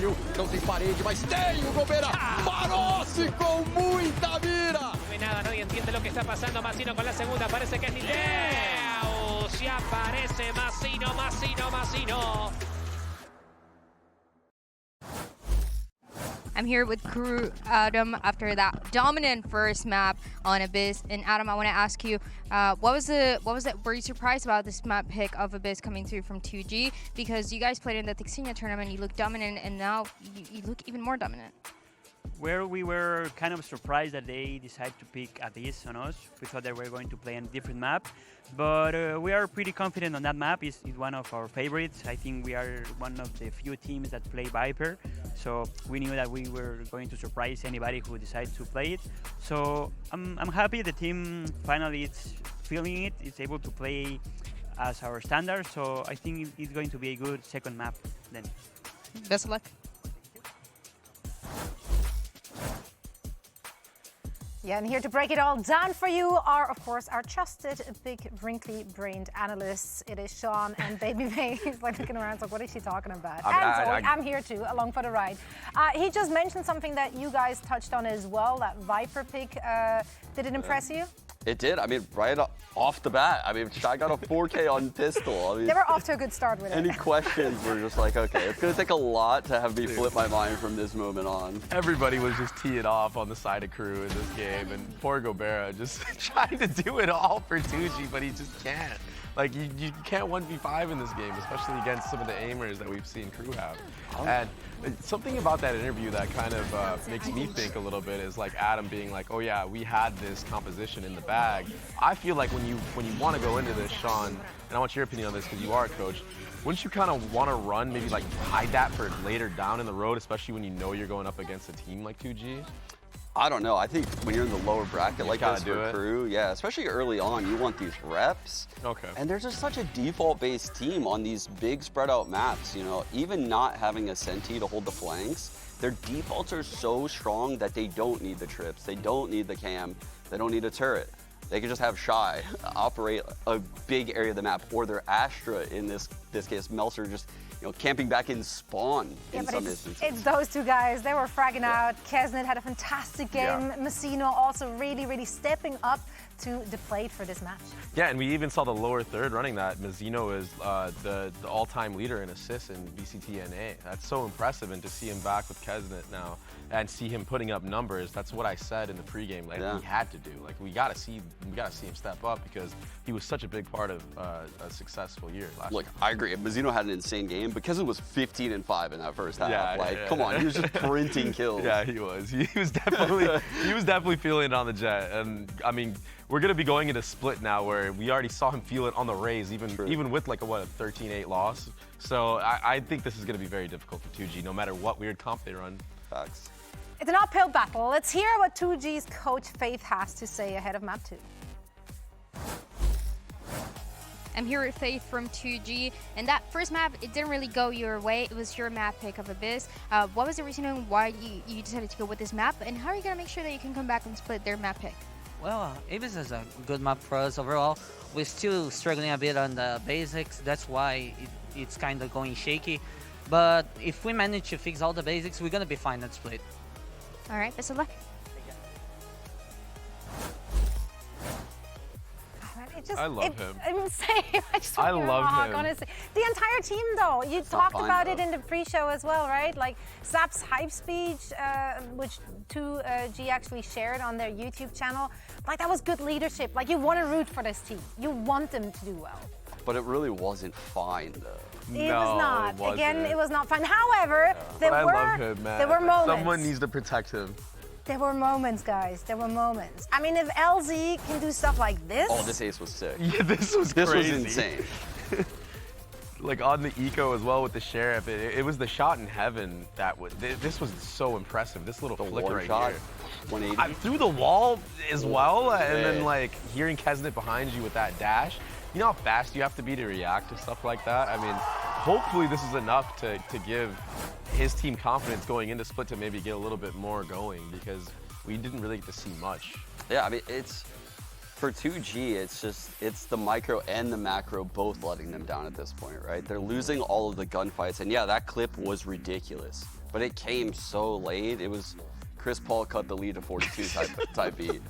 definiu, não tem parede, mas tem o Gobera. Parou-se com muita mira. No ve nada, nadie entiende lo que está pasando. Masino con la segunda, parece que es Keznit. Si aparece Masino. I'm here with crew Adam after that dominant first map on Abyss. And Adam, I want to ask you, were you surprised about this map pick of Abyss coming through from 2G? Because you guys played in the Keznit tournament, you look dominant, and now you look even more dominant. Where we were kind of surprised that they decided to pick Abyss on us. We thought they were going to play on a different map, but we are pretty confident on that map. It's one of our favorites. I think we are one of the few teams that play Viper, so we knew that we were going to surprise anybody who decides to play it. So I'm happy the team finally is feeling it. It's able to play as our standard, so I think it's going to be a good second map then. Best of luck. Yeah, and here to break it all down for you are, of course, our trusted, big, wrinkly-brained analysts. It is Sean and Bem-vinda. He's like looking around, like, what is she talking about? I'm here too, along for the ride. He just mentioned something that you guys touched on as well, that Viper pick. Did it impress you? It did. I mean, right off the bat. I mean, I got a 4K on pistol. I mean, they were off to a good start with it. Any questions were just like, okay, it's going to take a lot to have me flip my mind from this moment on. Everybody was just teeing off on the side of crew in this game, and poor Gobera just trying to do it all for 2G, but he just can't. Like, you can't 1v5 in this game, especially against some of the aimers that we've seen crew have. And something about that interview that kind of makes me think a little bit is like Adam being like, oh yeah, we had this composition in the bag. I feel like when you want to go into this, Sean, and I want your opinion on this because you are a coach, wouldn't you kind of want to run, maybe like hide that for later down in the road, especially when you know you're going up against a team like 2G? I don't know. I think when you're in the lower bracket like this for crew, yeah, especially early on, you want these reps. Okay. And there's just such a default-based team on these big spread-out maps, you know, even not having a Senti to hold the flanks, their defaults are so strong that they don't need the trips, they don't need the cam, they don't need a turret. They can just have Shy operate a big area of the map, or their Astra in this case, Meltzer just, you know, camping back in spawn in some instances. It's those two guys. They were fragging out. Keznit had a fantastic game. Masino also really stepping up to the plate for this match. Yeah, and we even saw the lower third running that. Mazino is the all-time leader in assists in VCT NA. That's so impressive, and to see him back with Keznit now and see him putting up numbers, that's what I said in the pregame. Like, we had to do. Like, we gotta see him step up because he was such a big part of a successful year last year. Look, I agree. Mazino had an insane game because it was 15-5 in that first half. Come on, he was just printing kills. Yeah, he was. He was definitely feeling it on the jet. And I mean, we're gonna be going into split now where we already saw him feel it on the Rays, even with like a 13-8 loss. So I think this is gonna be very difficult for 2G, no matter what weird comp they run. Facts. It's an uphill battle. Let's hear what 2G's coach Faith has to say ahead of map 2. I'm here with Faith from 2G, and that first map, it didn't really go your way. It was your map pick of Abyss. What was the reason why you decided to go with this map, and how are you going to make sure that you can come back and split their map pick? Well, Abyss is a good map for us overall. We're still struggling a bit on the basics. That's why it's kind of going shaky. But if we manage to fix all the basics, we're going to be fine at split. All right, best of luck. I love him. I'm insane. I love him. Honestly. The entire team, though. You talked about it in the pre-show as well, right? Like Zap's hype speech, which 2G actually shared on their YouTube channel. Like, that was good leadership. Like, you want to root for this team. You want them to do well. But it really wasn't fine, though. It was not. Again, it was not fine. However, there were moments. Someone needs to protect him. There were moments, guys. There were moments. I mean, if LZ can do stuff like this. Oh, this ace was sick. Yeah, this was crazy. This was insane. Like on the eco as well with the Sheriff, it was the shot in heaven that was. This was so impressive. This little flicker right here. 180. Through the wall as well, and then like hearing Keznit behind you with that dash. You know how fast you have to be to react to stuff like that? I mean, hopefully this is enough to give his team confidence going into split to maybe get a little bit more going, because we didn't really get to see much. Yeah, I mean, it's for 2G, it's the micro and the macro both letting them down at this point, right? They're losing all of the gunfights, and yeah, that clip was ridiculous. but it came so late. It was Chris Paul cut the lead to 42 type beat.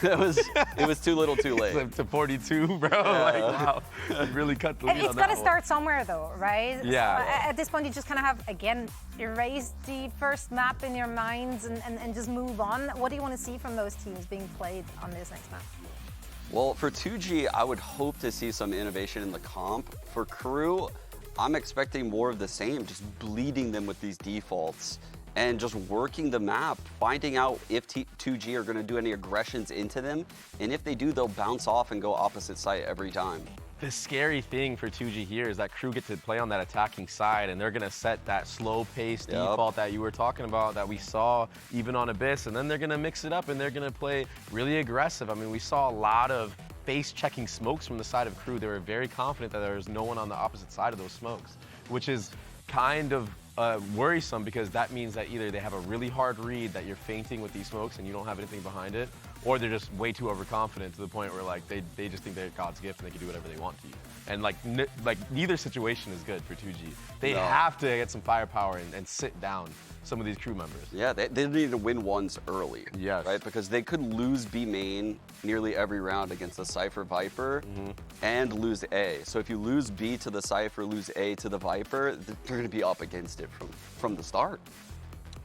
It was too little too late. To 42, bro. Yeah. Like, wow. You really cut the lead It's on got that to start somewhere, though, right? Yeah. So at this point, you just kind of have, again, erased the first map in your minds and just move on. What do you want to see from those teams being played on this next map? Well, for 2G, I would hope to see some innovation in the comp. For Crew, I'm expecting more of the same, just bleeding them with these defaults and just working the map, finding out if 2G are going to do any aggressions into them, and if they do, they'll bounce off and go opposite site every time. The scary thing for 2G here is that Crew get to play on that attacking side, and they're going to set that slow-paced default that you were talking about that we saw even on Abyss, and then they're going to mix it up and they're going to play really aggressive. I mean, we saw a lot of face-checking smokes from the side of Crew. They were very confident that there was no one on the opposite side of those smokes, which is kind of worrisome, because that means that either they have a really hard read that you're feinting with these smokes and you don't have anything behind it, or they're just way too overconfident to the point where like they just think they're God's gift and they can do whatever they want to you. And like neither situation is good for 2G. They have to get some firepower and sit down some of these crew members. Yeah, they need to win ones early. Yes. Right, because they could lose B main nearly every round against the Cypher Viper and lose A. So if you lose B to the Cypher, lose A to the Viper, they're going to be up against it from the start.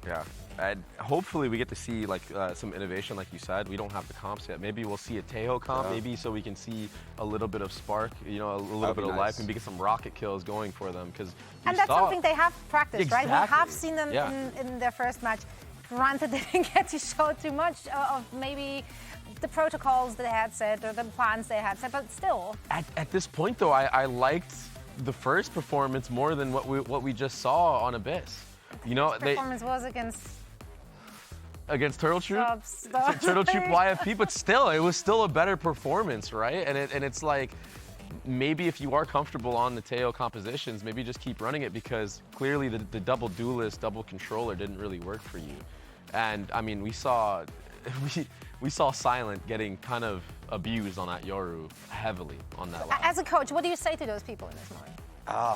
Yeah. And hopefully we get to see like some innovation, like you said. We don't have the comps yet. Maybe we'll see a Tejo comp, maybe, so we can see a little bit of spark, you know, a little bit of life, and get some rocket kills going for them. And that's something they have practiced, right? We have seen them Yeah. in their first match. Granted, they didn't get to show too much of maybe the protocols they had set or the plans they had set, but still. At this point, though, I liked the first performance more than what we just saw on Abyss. You know, Performance was against Turtle Troop, Stop. Turtle Troop YFP, but still, it was still a better performance, right? And it's like, maybe if you are comfortable on the Tejo compositions, maybe just keep running it, because clearly the double duelist, double controller didn't really work for you. And I mean, we saw Silent getting kind of abused on that Yoru heavily on that lap. As a coach, what do you say to those people in this moment? I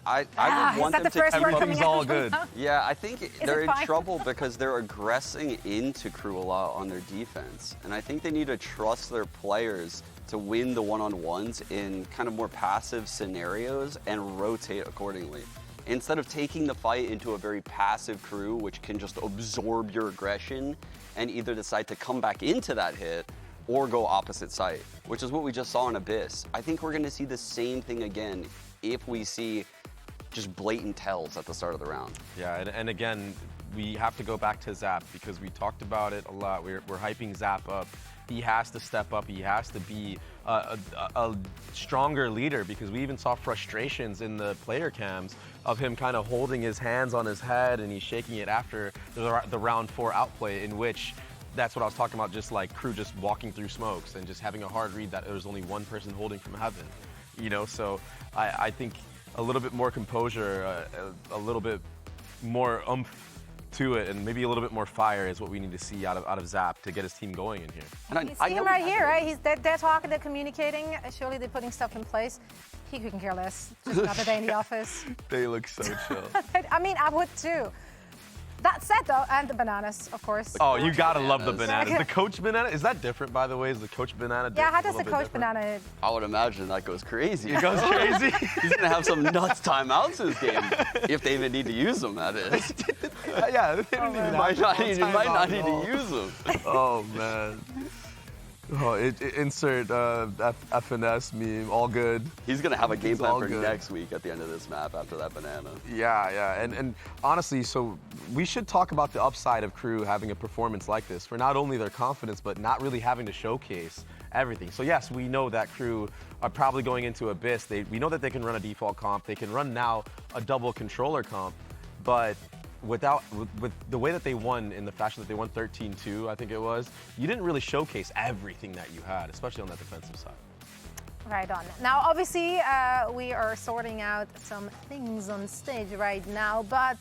would want them to. Everything's all good. Yeah, I think they're in trouble because they're aggressing into Crew a lot on their defense, and I think they need to trust their players to win the one-on-ones in kind of more passive scenarios and rotate accordingly. Instead of taking the fight into a very passive Crew, which can just absorb your aggression and either decide to come back into that hit or go opposite site, which is what we just saw in Abyss. I think we're going to see the same thing again if we see just blatant tells at the start of the round. Yeah, and again, we have to go back to Zap, because we talked about it a lot. We're hyping Zap up. He has to step up. He has to be a stronger leader, because we even saw frustrations in the player cams of him kind of holding his hands on his head and he's shaking it after the round 4 outplay, in which that's what I was talking about, just like Crew just walking through smokes and just having a hard read that there was only one person holding from heaven. You know, so I think a little bit more composure, a little bit more oomph to it, and maybe a little bit more fire is what we need to see out of Zap to get his team going in here. And you see him right here, right? They're talking, they're communicating. Surely they're putting stuff in place. He couldn't care less. Just another day in the office. They look so chill. I mean, I would too. That said, though, and the bananas, of course. Oh, you gotta love the bananas. The coach banana, is that different, by the way? Is the coach banana Yeah, how does the coach different? banana? I would imagine that goes crazy. It goes crazy? He's going to have some nuts timeouts this game, if they even need to use them, that is. Yeah, they don't even might not need to use them. Oh, man. Oh, insert FNS meme, all good. He's going to have a game plan for good. next week at the end of this map after that banana. Yeah, and honestly, so we should talk about the upside of Crew having a performance like this, for not only their confidence, but not really having to showcase everything. So yes, we know that Crew are probably going into Abyss. We know that they can run a default comp. They can run now a double controller comp, but with the way that they won, in the fashion that they won 13-2, I think it was, you didn't really showcase everything that you had, especially on that defensive side. Right on. Now, obviously, we are sorting out some things on stage right now, but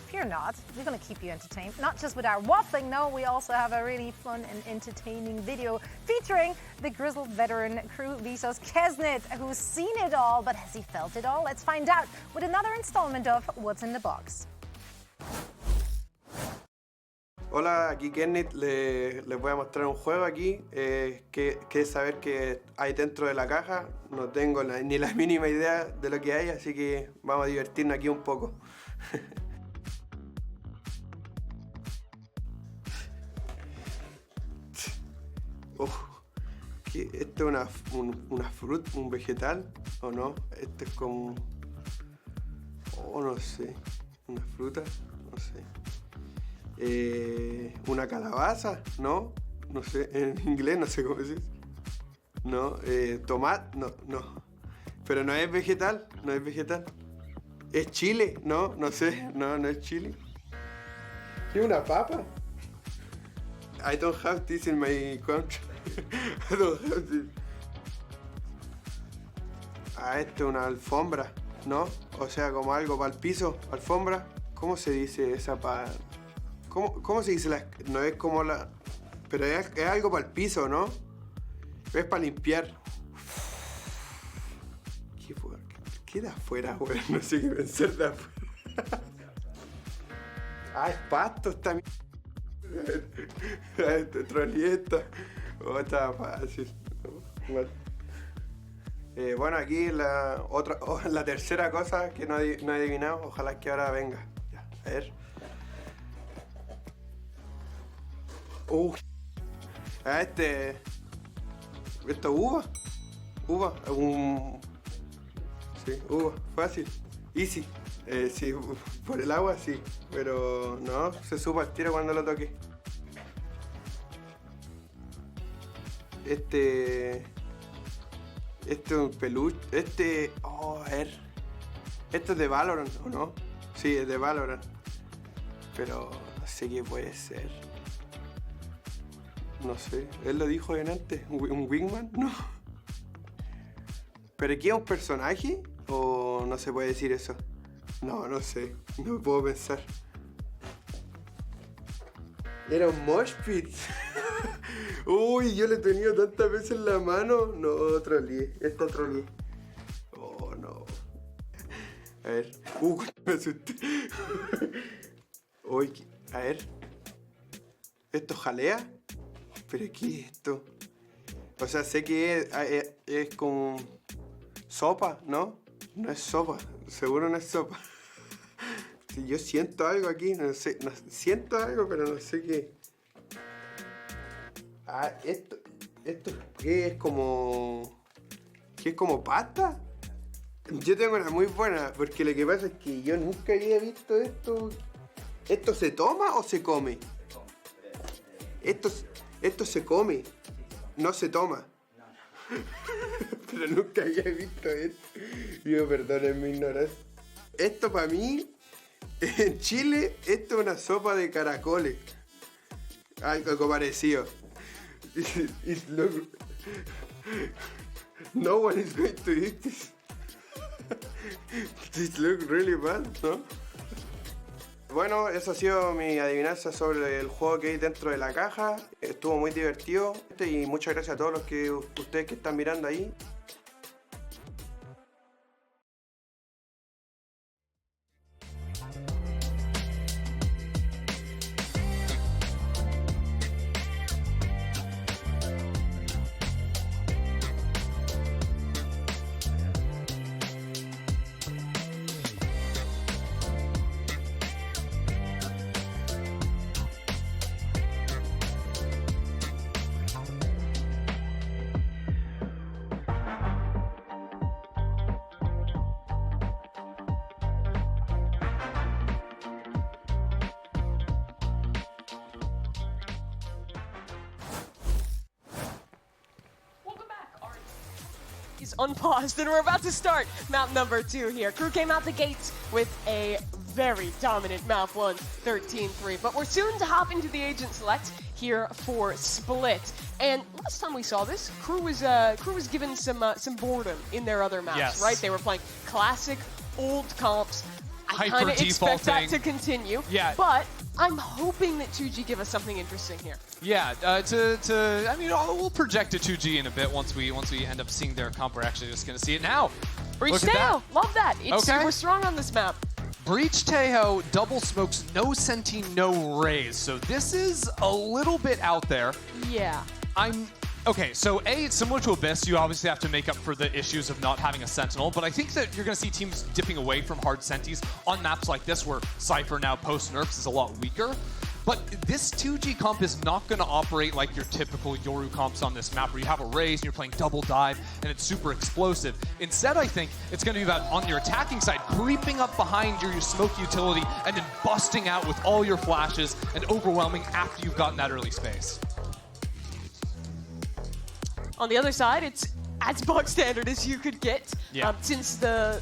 fear not, we're going to keep you entertained. Not just with our waffling, no, we also have a really fun and entertaining video featuring the grizzled veteran Crew Vsauce Keznit, who's seen it all, but has he felt it all? Let's find out with another installment of What's in the Box. Hola, aquí Keznit, les voy a mostrar un juego aquí, que es saber que hay dentro de la caja. No tengo ni la mínima idea de lo que hay, así que vamos a divertirnos aquí un poco. ¿Esto es una fruta, un vegetal o no? Esto es como... Oh, no sé. ¿Una fruta? No sé. ¿Una calabaza? ¿No? No sé. En inglés no sé cómo decir. ¿No? ¿Tomate? No, no. Pero no es vegetal. No es vegetal. ¿Es chile? No, no sé. No, no es chile. ¿Qué es una papa? I don't have this in my country. I don't have this. Ah, esto es una alfombra, ¿no? O sea, como algo para el piso, alfombra. ¿Cómo se dice esa para...? ¿Cómo se dice la...? No es como la... Pero es algo para el piso, ¿no? Es para limpiar. ¿Qué de afuera, güey? No sé qué pensar de afuera. Ah, es pasto, está... Trolieta. Oh, está fácil. Bueno, aquí la tercera cosa que no he adivinado. Ojalá que ahora venga. Ya, a ver. Esto es uva. Uva. Sí, uva. Fácil. Easy. Sí, por el agua sí. Pero no, se supo al tiro cuando lo toqué. Este es un peluche. Oh, a ver. Esto es de Valorant, ¿o no? Sí, es de Valorant. Pero no sé qué puede ser. No sé. Él lo dijo bien antes. ¿Un wingman? No. ¿Pero aquí es un personaje? ¿O no se puede decir eso? No, no sé. No puedo pensar. Era un mosh pit. Uy, yo le he tenido tantas veces en la mano. No, troleé. Esta troleé. Oh, no. A ver. Me asusté. Uy, a ver. ¿Esto jalea? ¿Pero qué es esto? O sea, sé que es como... sopa, ¿no? No es sopa. Seguro no es sopa. Yo siento algo aquí. No sé. Siento algo, pero no sé qué. Ah, esto ¿qué es como? ¿Qué es como pasta? Yo tengo una muy buena, porque lo que pasa es que yo nunca había visto esto. ¿Esto se toma o se come? Esto se come, no se toma. Pero nunca había visto esto. Yo, perdonen mi ignorancia. Esto para mí, en Chile, esto es una sopa de caracoles. Algo parecido. No one is going to eat this. This looks really bad, ¿no? Bueno, eso ha sido mi adivinanza sobre el juego que hay dentro de la caja. Estuvo muy divertido y muchas gracias a todos ustedes que están mirando ahí. Unpaused, and we're about to start map number 2 here. Crew came out the gates with a very dominant map 1, 13-3, but we're soon to hop into the agent select here for Split. And last time we saw this, Crew was given some boredom in their other maps, yes. Right? They were playing classic old comps. I kind of expect that to continue, but I'm hoping that 2G give us something interesting here. Yeah, I mean, we'll project a 2G in a bit once we end up seeing their comp. We're actually just going to see it now. Breach Dale, love that. It's super strong on this map. Breach Tejo, double smokes, no Senti, no Raise. So this is a little bit out there. Yeah. Okay, so A, it's similar to Abyss. You obviously have to make up for the issues of not having a Sentinel, but I think that you're going to see teams dipping away from hard Sentis on maps like this where Cypher now post-nerfs is a lot weaker. But this 2G comp is not going to operate like your typical Yoru comps on this map where you have a Raise and you're playing double dive and it's super explosive. Instead, I think it's going to be about, on your attacking side, creeping up behind your smoke utility and then busting out with all your flashes and overwhelming after you've gotten that early space. On the other side, it's as bog standard as you could get since the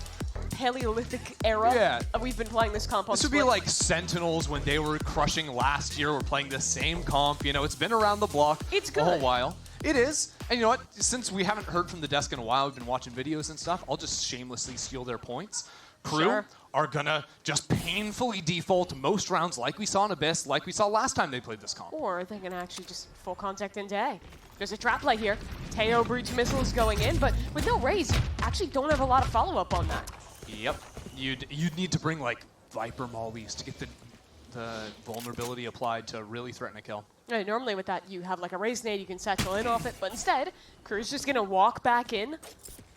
Paleolithic era. Yeah. We've been playing this comp on This would be like Sentinels when they were crushing last year. We're playing the same comp. You know, it's been around the block a whole while. It is. And you know what? Since we haven't heard from the desk in a while, we've been watching videos and stuff, I'll just shamelessly steal their points. Crew are going to just painfully default most rounds like we saw in Abyss, like we saw last time they played this comp. Or they're going to actually just full contact into A. There's a trap play here. Tejo breach missiles going in, but with no Raise, you actually don't have a lot of follow-up on that. Yep. You'd need to bring like Viper mollies to get the vulnerability applied to really threaten a kill. Right, normally with that, you have like a Raise nade, you can satchel in off it, but instead, Crew's just going to walk back in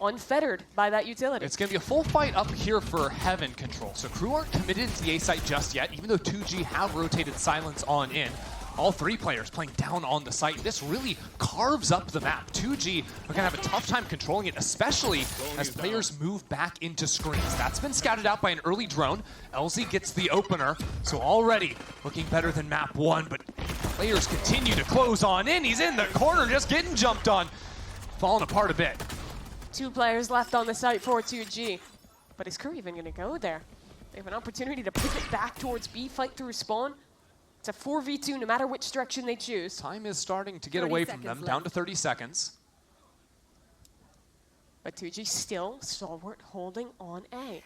unfettered by that utility. It's going to be a full fight up here for Heaven control. So Crew aren't committed to the A site just yet, even though 2G have rotated Silence on in. All three players playing down on the site. This really carves up the map. 2G are going to have a tough time controlling it, especially as players move back into screens. That's been scouted out by an early drone. LZ gets the opener, so already looking better than map 1, but players continue to close on in. He's in the corner, just getting jumped on. Falling apart a bit. 2 players left on the site for 2G. But is Crew even going to go there? They have an opportunity to pivot back towards B, fight through spawn. It's a 4v2 no matter which direction they choose. Time is starting to get away from them, down to 30 seconds. But 2G still stalwart holding on A.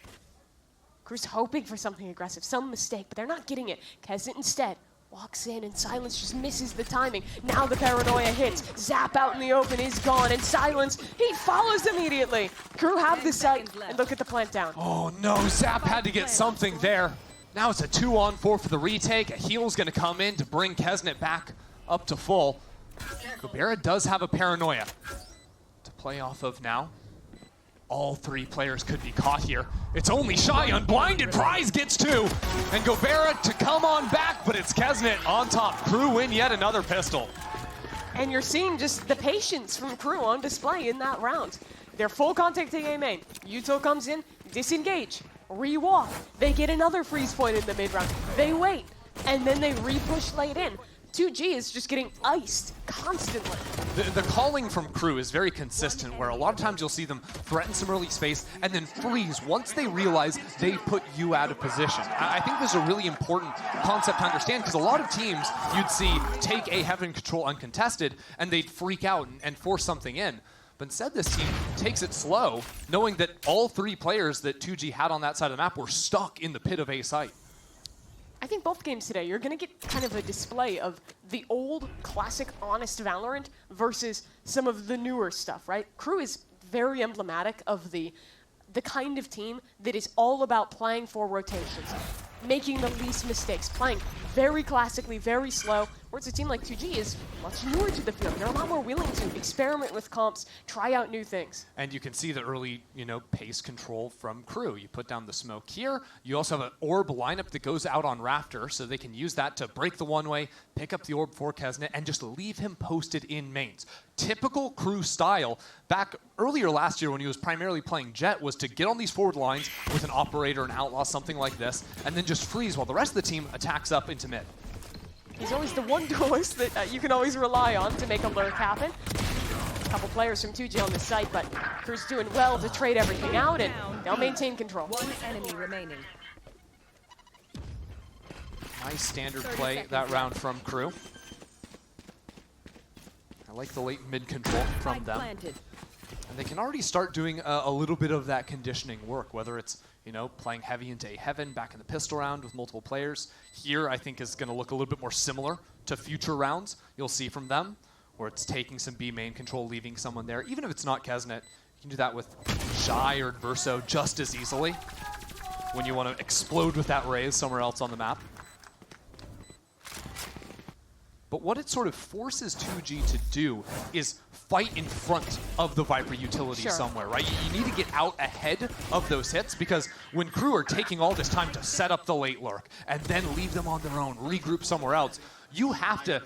Crew's hoping for something aggressive, some mistake, but they're not getting it. Keznit instead walks in and Silence just misses the timing. Now the paranoia hits. Zap out in the open is gone, and Silence, he follows immediately. Crew have the sight, and look at the plant down. Oh no, Zap had to get something there. Now it's a 2-on-4 for the retake. A heal's going to come in to bring Keznit back up to full. Gobera does have a paranoia to play off of now. All 3 players could be caught here. It's only Shy unblinded. Prize gets 2. And Gobera to come on back, but it's Keznit on top. Crew win yet another pistol. And you're seeing just the patience from Crew on display in that round. They're full contact to A main. Yuto comes in, disengage. Re-walk. They get another freeze point in the mid-round. They wait, and then they re-push late in. 2G is just getting iced constantly. The calling from Crew is very consistent, where a lot of times you'll see them threaten some early space and then freeze once they realize they put you out of position. I think this is a really important concept to understand, because a lot of teams you'd see take a Heaven control uncontested and they'd freak out and force something in. But instead, this team takes it slow, knowing that all 3 players that 2G had on that side of the map were stuck in the pit of A site. I think both games today, you're going to get kind of a display of the old, classic, honest Valorant versus some of the newer stuff, right? Crew is very emblematic of the kind of team that is all about playing for rotations, making the least mistakes, playing very classically, very slow, whereas a team like 2G is much newer to the field. They're a lot more willing to experiment with comps, try out new things. And you can see the early, pace control from Crew. You put down the smoke here. You also have an orb lineup that goes out on Rafter, so they can use that to break the one-way, pick up the orb for Keznit, and just leave him posted in mains. Typical Crew style, back earlier last year when he was primarily playing Jet, was to get on these forward lines with an Operator, an Outlaw, something like this, and then just freeze while the rest of the team attacks up into mid. He's always the one duelist that you can always rely on to make a lurk happen. A couple players from 2G on the site, but Crew's doing well to trade everything out, and they'll maintain control. 1 enemy remaining. Nice standard play that round from Crew. I like the late mid control from them. And they can already start doing a little bit of that conditioning work, whether it's playing heavy into a Heaven back in the pistol round with multiple players. Here, I think, is going to look a little bit more similar to future rounds you'll see from them, where it's taking some B main control, leaving someone there. Even if it's not Keznit, you can do that with Shy or Verso just as easily. when you want to explode with that raise somewhere else on the map. But what it sort of forces 2G to do is fight in front of the Viper utility somewhere, right? You need to get out ahead of those hits, because when crew are taking all this time to set up the late lurk and then leave them on their own, regroup somewhere else, you have to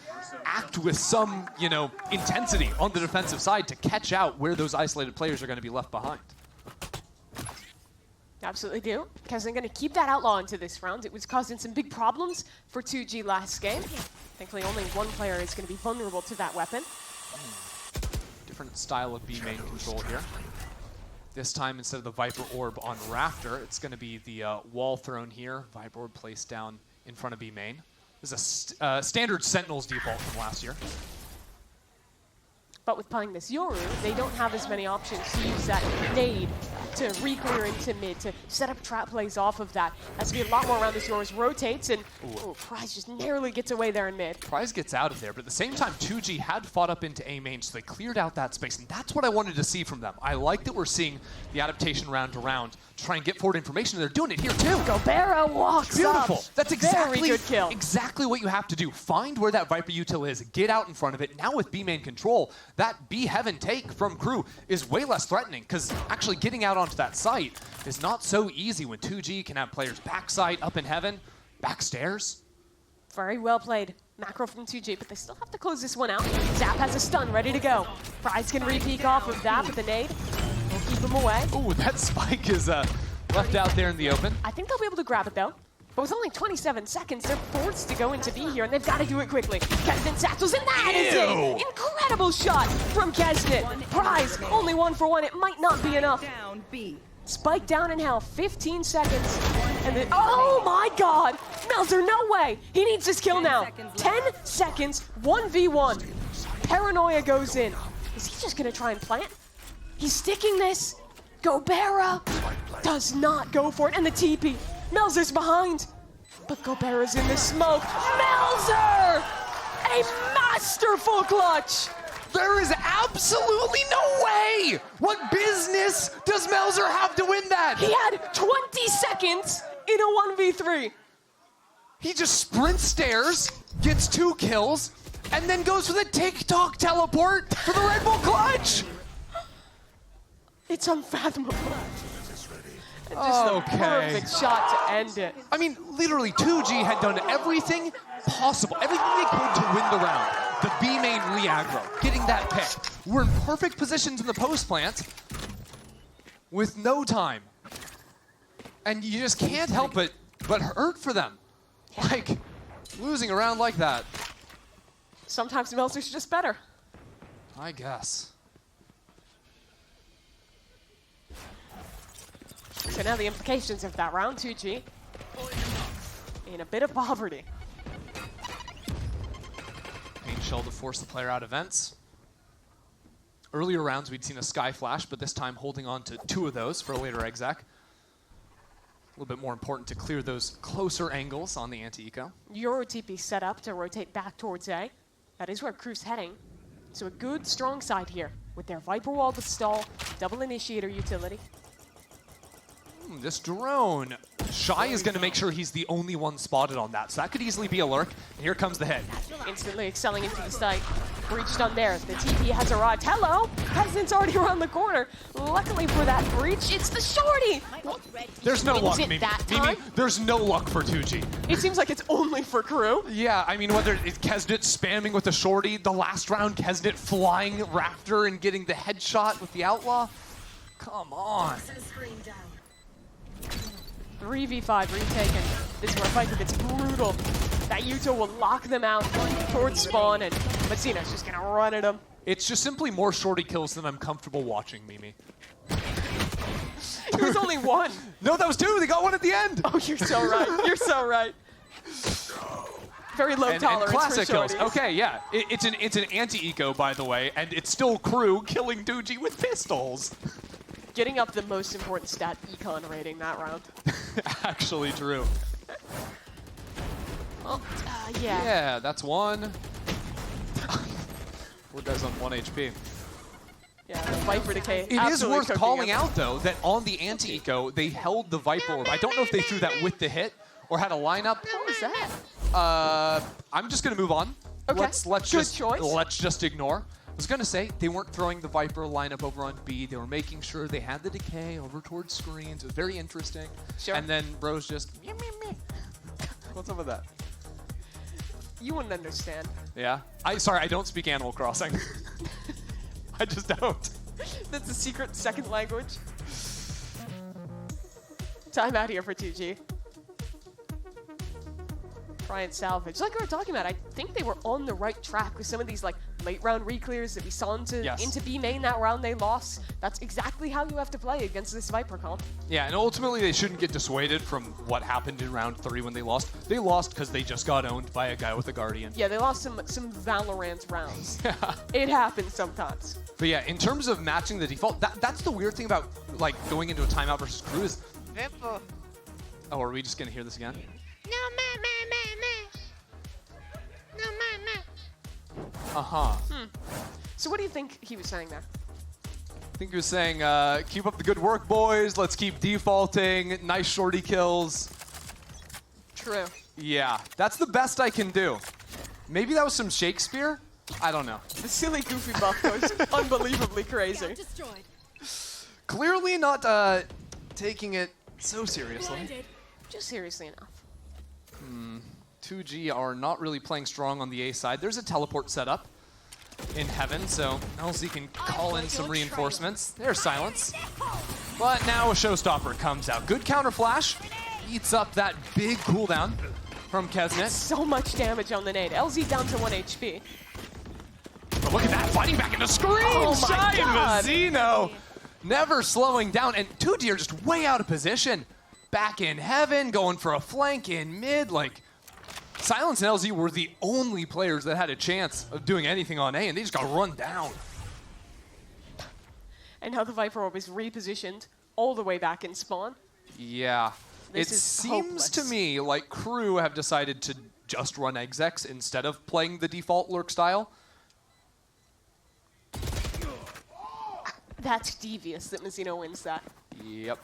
act with some, you know, intensity on the defensive side to catch out where those isolated players are going to be left behind. Absolutely do. Keznit going to keep that outlaw into this round. It was causing some big problems for 2G last game. Thankfully, only one player is going to be vulnerable to that weapon. Different style of B main control here. This time, instead of the Viper Orb on Rafter, it's going to be the wall thrown here. Viper Orb placed down in front of B main. This is a standard Sentinels default from last year. But with playing this Yoru, they don't have as many options to use that nade to re-clear into mid, to set up trap plays off of that. Has to be a lot more around this Yoru's rotates, and Prize just narrowly gets away there in mid. Prize gets out of there, but at the same time, 2G had fought up into A main, so they cleared out that space, and that's what I wanted to see from them. I like that we're seeing the adaptation round to round, try and get forward information, and they're doing it here too. Gobera walks Beautiful. up. That's exactly, Very good kill. Exactly what you have to do. Find where that Viper util is, get out in front of it. Now with B main control, that B heaven take from crew is way less threatening, because actually getting out onto that site is not so easy when 2G can have players backside, up in heaven, backstairs. Very well played. Macro from 2G, but they still have to close this one out. Zap has a stun ready to go. Prize can re-peek off of that with the nade. We'll keep him away. Ooh, that spike is left out there in the open. I think they'll be able to grab it though. But with only 27 seconds, they're forced to go into B here, and they've got to do it quickly. Keznit sattles, and that is it! Incredible shot from Keznit. Prize, only 1 for 1. It might not be enough. Spike down in hell, 15 seconds. And then, oh my god! Melzer, no way! He needs this kill now. 10 seconds, 1v1. Paranoia goes in. Is he just gonna try and plant? He's sticking this. Gobera does not go for it, and the TP. Melzer's behind, but Gobera's in the smoke. Melzer! A masterful clutch! There is absolutely no way! What business does Melzer have to win that? He had 20 seconds in a 1v3. He just sprints stairs, gets 2 kills, and then goes for the TikTok teleport for the Red Bull clutch! It's unfathomable. Just the perfect shot to end it. I mean, literally, 2G had done everything possible, everything they could to win the round. The B main re-aggro, getting that pick. We're in perfect positions in the post plant with no time. And you just can't help but hurt for them. Like, losing a round like that. Sometimes Melzer's just better. I guess. So now the implications of that round, 2G in a bit of poverty. Main shell to force the player out of vents. Earlier rounds we'd seen a sky flash, but this time holding on to 2 of those for a later exec. A little bit more important to clear those closer angles on the anti-eco. Euro TP set up to rotate back towards A. That is where Crew's heading. So a good, strong side here with their Viper Wall to stall, double initiator utility. This drone. Shy is going to make sure he's the only one spotted on that, so that could easily be a lurk. And here comes the hit. Instantly excelling into the site. Breach done there. The TP has arrived. Hello! Keznit's already around the corner. Luckily for that breach, it's the shorty! There's no luck, Mimi. Time? There's no luck for 2G. It seems like it's only for Crew. Yeah, I mean, whether it's Keznit spamming with the shorty, the last round Keznit flying Rafter and getting the headshot with the Outlaw. Come on. 3v5 retaken. This is where Viper gets brutal. That Yuto will lock them out towards spawn, and Massino's just gonna run at him. It's just simply more shorty kills than I'm comfortable watching, Mimi. It was only 1. No, that was 2. They got 1 at the end. Oh, you're so right. You're so right. Very low tolerance and classic for kills. shorties. Okay, yeah. It's an anti-eco, by the way, and it's still Crew killing 2G with pistols. Getting up the most important stat, econ rating that round. Actually true. Oh, yeah. Yeah, that's 1. What does on 1 HP? Yeah, the Viper decay. It is worth cooking calling up. out, though, that on the anti-eco, they held the Viper Orb. I don't know if they threw that with the hit or had a lineup. What was that? I'm just going to move on. Okay. Let's just ignore. I was going to say, they weren't throwing the Viper lineup over on B. They were making sure they had the decay over towards screens. It was very interesting. Sure. And then Rose just, meh, meh, meh. What's up with that? You wouldn't understand. Yeah. Sorry, I don't speak Animal Crossing. I just don't. That's a secret second language. Time out here for 2G. Try and salvage. Like we were talking about, I think they were on the right track with some of these like late round reclears that we saw into B main that round they lost. That's exactly how you have to play against this Viper comp. Yeah, and ultimately they shouldn't get dissuaded from what happened in round 3 when they lost. They lost because they just got owned by a guy with a Guardian. Yeah, they lost some Valorant rounds. It happens sometimes. But yeah, in terms of matching the default, that's the weird thing about like going into a timeout versus crew is... Oh, are we just going to hear this again? Uh-huh. So what do you think he was saying there? I think he was saying, keep up the good work, boys. Let's keep defaulting. Nice shorty kills. True. Yeah, that's the best I can do. Maybe that was some Shakespeare? I don't know. The silly goofy buff goes unbelievably crazy. Clearly not taking it so seriously. Just seriously enough. 2G are not really playing strong on the A side. There's a teleport set up in heaven, so LZ can call in some reinforcements. There's silence. But now a showstopper comes out. Good counter flash. Eats up that big cooldown from Keznit. So much damage on the nade. LZ down to 1 HP. But look at that, fighting back into screen! Oh my Shy God. and Mazzino never slowing down, and 2G are just way out of position. Back in heaven, going for a flank in mid, like... Silence and LZ were the only players that had a chance of doing anything on A, and they just got run down. And now the Viper Orb is repositioned all the way back in spawn. Yeah. This it is seems hopeless. to me like crew have decided to just run execs instead of playing the default lurk style. That's devious that Mazzino wins that. Yep.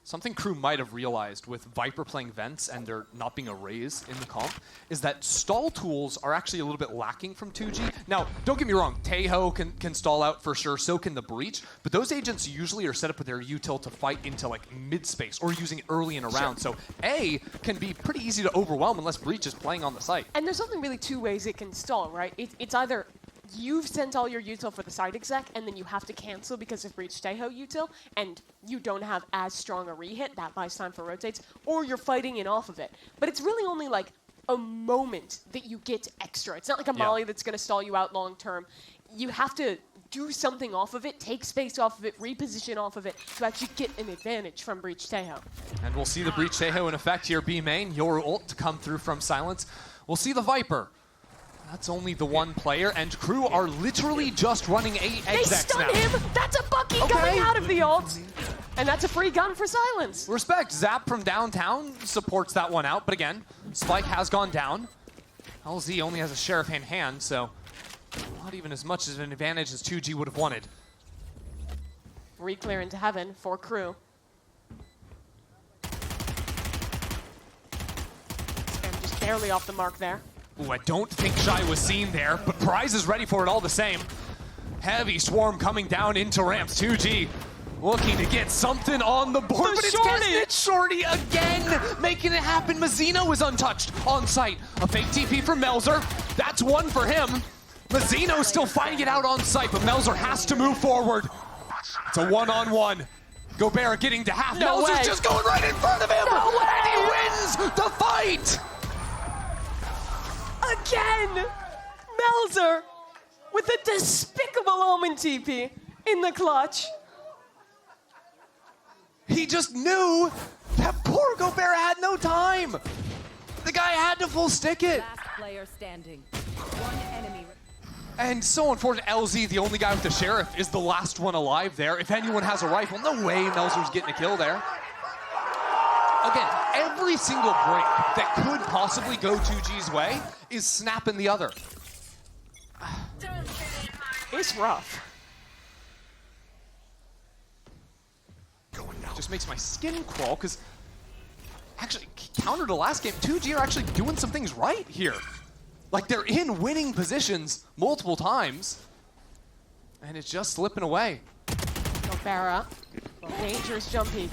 Something crew might have realized with Viper playing vents and there not being a raise in the comp is that stall tools are actually a little bit lacking from 2G. Now, don't get me wrong, Taeho can stall out for sure, so can the Breach, but those agents usually are set up with their util to fight into like mid-space or using it early in a round. So A can be pretty easy to overwhelm unless Breach is playing on the site. And there's only really two ways it can stall, right? It's either you've sent all your util for the side exec, and then you have to cancel because of Breach Taeho util, and you don't have as strong a rehit, that buys time for rotates, or you're fighting in off of it. But it's really only like a moment that you get extra. It's not like a molly that's going to stall you out long term. You have to do something off of it, take space off of it, reposition off of it to actually get an advantage from Breach Taeho. And we'll see the Breach Taeho in effect here, B main, your ult to come through from Silence. We'll see the Viper. That's only the one player, and crew are literally just running 8 execs now. They stun him! That's a Bucky coming out of the ult! And that's a free gun for Silence. Respect, Zap from downtown supports that one out, but again, Spike has gone down. LZ only has a Sheriff in hand, so not even as much as an advantage as 2G would have wanted. Reclear into heaven for crew. And just barely off the mark there. Ooh, I don't think Shy was seen there, but Prize is ready for it all the same. Heavy swarm coming down into ramps. 2G looking to get something on the board, but it's Keznit Shorty again, making it happen. Mazzino is untouched on site. A fake TP from Melzer. That's one for him. Mazzino still fighting it out on site, but Melzer has to move forward. It's a one-on-one. Gobert getting to half. No Melzer's way. just going right in front of him. No way. And he wins the fight. Again! Melzer with a despicable Omen TP in the clutch. He just knew that poor Gobert had no time. The guy had to full stick it. Last player standing. One enemy. And so unfortunate, LZ, the only guy with the Sheriff, is the last one alive there. If anyone has a rifle, no way Melzer's getting a kill there. Again, every single break that could possibly go 2G's way is snapping the other. It's rough. Just makes my skin crawl, because actually, counter to last game, 2G are actually doing some things right here. Like, they're in winning positions multiple times, and it's just slipping away. Gobera, dangerous jumpy.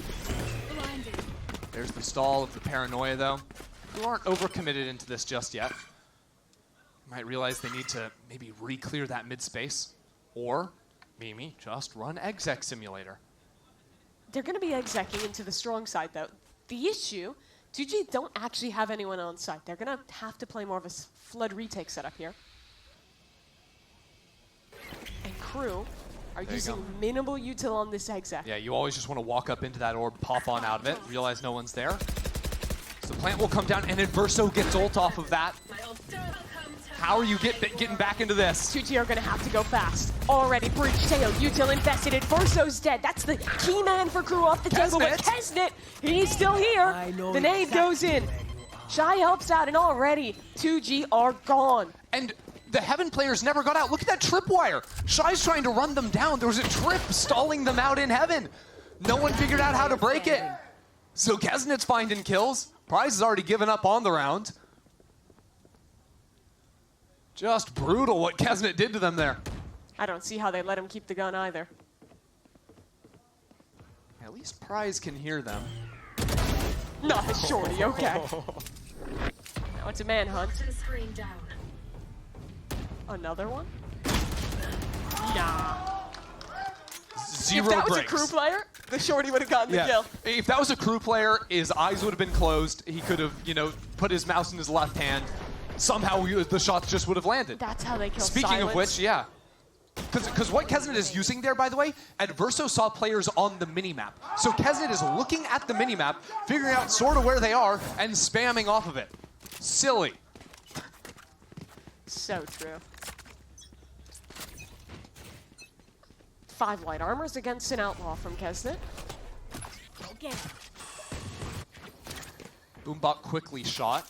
There's the stall of the paranoia, though. You aren't overcommitted into this just yet. You might realize they need to maybe re-clear that mid-space, or Mimi, just run exec simulator. They're going to be execing into the strong side, though. The issue, 2G don't actually have anyone on site. They're going to have to play more of a flood retake setup here. And Crew are using minimal util on this exec. Yeah, you always just want to walk up into that orb, pop on out of it, realize no one's there. So the plant will come down, and Adverso gets ult off of that. How are you getting back into this? 2G are going to have to go fast. Already breach tail, util infested, Adverso's dead. That's the key man for Crew off the table, but Keznit, he's still here. The nade goes in. Shy helps out, and already 2G are gone. And the Heaven players never got out. Look at that tripwire. Shy's trying to run them down. There was a trip stalling them out in Heaven. No one figured out how to break it. So Keznit's finding kills. Prize has already given up on the round. Just brutal what Keznit did to them there. I don't see how they let him keep the gun either. At least Prize can hear them. Not a shorty, okay. Now it's a manhunt. Another one? Nah. Zero if that was breaks. a Crew player, the shorty would have gotten the kill. If that was a Crew player, his eyes would have been closed. He could have, put his mouse in his left hand. Somehow the shots just would have landed. That's how they kill Speaking Silence. of which, yeah. Because what Keznit is using there, by the way, Adverso saw players on the minimap. So Keznit is looking at the minimap, figuring out sort of where they are, and spamming off of it. Silly. So true. 5 light armors against an outlaw from Keznit. Boombot quickly shot.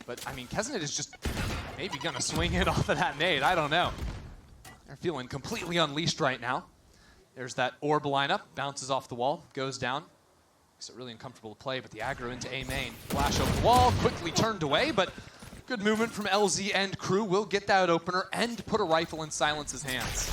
But, I mean, Keznit is just maybe going to swing it off of that nade. I don't know. They're feeling completely unleashed right now. There's that orb lineup. Bounces off the wall. Goes down. Makes it really uncomfortable to play, but the aggro into A main. Flash over the wall. Quickly turned away, but good movement from LZ and Crew. Will get that opener and put a rifle in Silence's hands.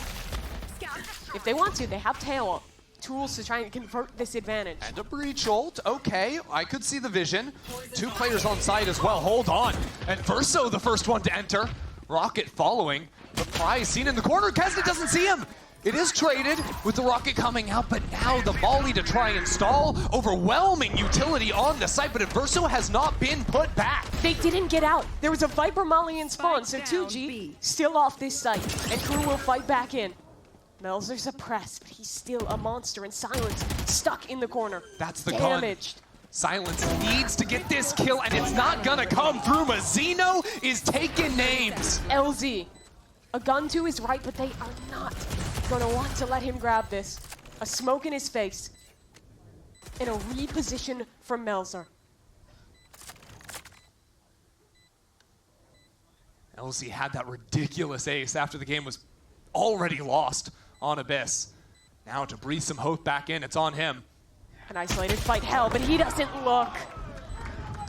If they want to, they have tail tools to try and convert this advantage. And a breach ult. Okay, I could see the vision. 2 players on site as well. Hold on. And Verso, the first one to enter. Rocket following. The Prize seen in the corner. Keznit doesn't see him. It is traded with the rocket coming out, but now the volley to try and stall. Overwhelming utility on the site, but Adverso has not been put back. They didn't get out. There was a Viper Molly in spawn, so 2G still off this site, and Crew will fight back in. Melzer suppressed, but he's still a monster, and Silence stuck in the corner. That's the damaged. gun. Silence needs to get this kill, and it's not gonna come through. Mazzino is taking names. LZ. A gun to his right, but they are not gonna want to let him grab this. A smoke in his face. And a reposition from Melzer. LZ had that ridiculous ace after the game was already lost on Abyss. Now to breathe some hope back in, it's on him. An isolated fight hell, but he doesn't look.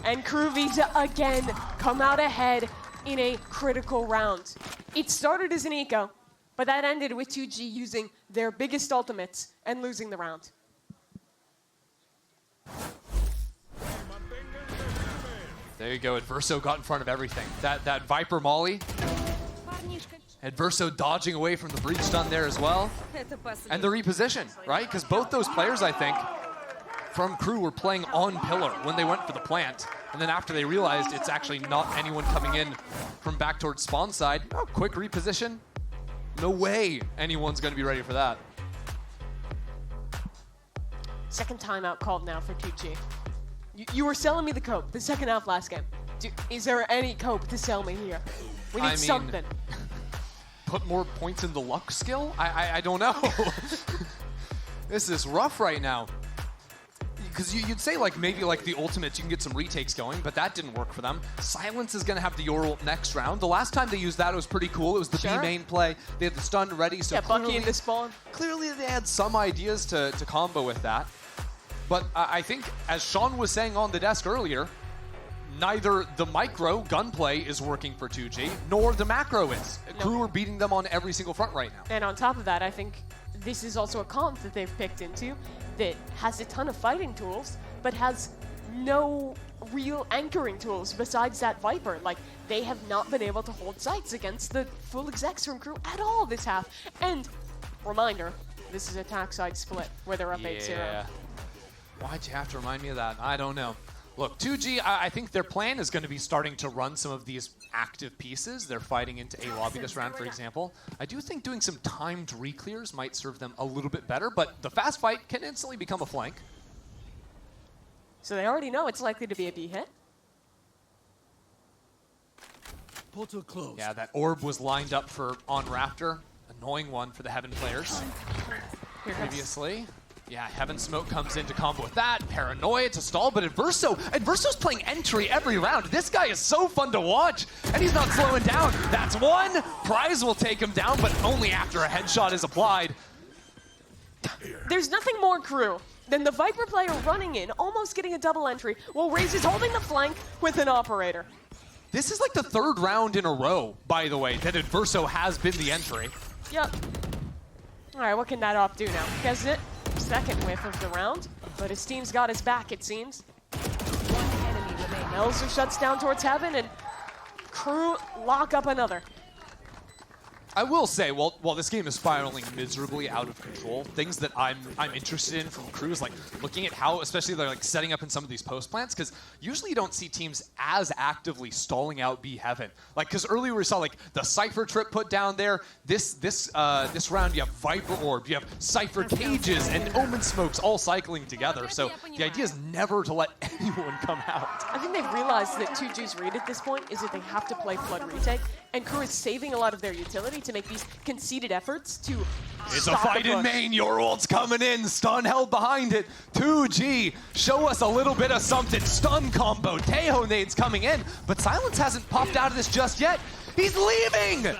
And Crew Visa again come out ahead in a critical round. It started as an eco, but that ended with 2G using their biggest ultimates and losing the round. There you go, Adverso got in front of everything. That Viper Molly. Adverso dodging away from the breach stun there as well. And the reposition, right? Because both those players, I think, from Crew were playing on pillar when they went for the plant. And then after they realized it's actually not anyone coming in from back towards spawn side, quick reposition. No way anyone's going to be ready for that. Second timeout called now for 2G. You were selling me the cope the second half last game. Is there any cope to sell me here? We need something. Put more points in the luck skill? I don't know. This is rough right now. because you'd say like maybe like the ultimates you can get some retakes going, but that didn't work for them. Silence is going to have the Yor ult next round. The last time they used that, it was pretty cool. It was the B main play. They had the stun ready, so Bucky in the spawn. Clearly they had some ideas to combo with that. But I think, as Sean was saying on the desk earlier, neither the micro gunplay is working for 2G, nor the macro is. Crew are beating them on every single front right now. And on top of that, I think this is also a comp that they've picked into that has a ton of fighting tools, but has no real anchoring tools besides that Viper. Like, they have not been able to hold sights against the full execs from Crew at all this half. And, reminder, this is attack side split, where they're up 8-0. Yeah. Why'd you have to remind me of that? I don't know. Look, 2G, I think their plan is going to be starting to run some of these active pieces. They're fighting into A lobby this round, for example. I do think doing some timed reclears might serve them a little bit better, but the fast fight can instantly become a flank. So they already know it's likely to be a B hit. Portal closed. Yeah, that orb was lined up for on Raptor. Annoying one for the Heaven players. Previously. Yeah, Heaven Smoke comes in to combo with that. Paranoia to stall, but Adverso's playing entry every round. This guy is so fun to watch, and he's not slowing down. That's one. Prize will take him down, but only after a headshot is applied. There's nothing more Crew than the Viper player running in, almost getting a double entry, while Raze is holding the flank with an operator. This is like the third round in a row, by the way, that Adverso has been the entry. Yep. All right, what can that op do now? Keznit, second whiff of the round, but his team's got his back, it seems. One enemy remaining. Melzer shuts down towards Heaven, and Crew lock up another. I will say, while this game is spiraling miserably out of control, things that I'm interested in from Crew is like looking at how, especially they're like setting up in some of these post plants, because usually you don't see teams as actively stalling out B Heaven. Like, because earlier we saw like the Cypher trip put down there. This round you have Viper Orb, you have Cypher Cages, and Omen Smokes all cycling together. So the idea is never to let anyone come out. I think they've realized that 2G's read at this point is that they have to play Flood Retake, and Crew is saving a lot of their utility to make these conceded efforts to It's a fight in main. Your ult's coming in. Stun held behind it. 2G, show us a little bit of something. Stun combo. Tejo nades coming in, but Silence hasn't popped out of this just yet. He's leaving!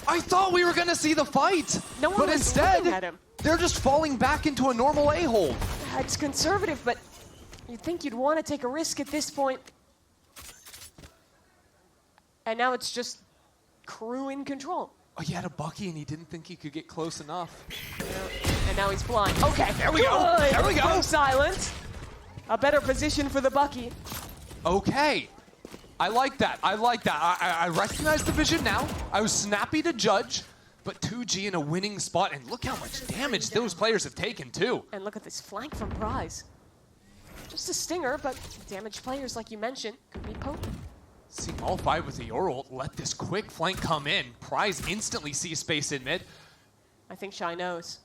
I thought we were going to see the fight, No one but was instead, looking at him. they're just falling back into a normal A-hole. It's conservative, but you'd think you'd want to take a risk at this point. And now it's just Crew in control. Oh, he had a Bucky and he didn't think he could get close enough. And now he's blind. Okay, there we go. There we go. From Silence. A better position for the Bucky. Okay. I like that. I like that. I recognize the vision now. I was snappy to judge, but 2G in a winning spot, and look how much damage those players have taken too. And look at this flank from Prize. Just a stinger, but damaged players, like you mentioned, could be potent. Seeing all five with the Yor ult, let this quick flank come in. Prize instantly sees space in mid. I think Shy knows.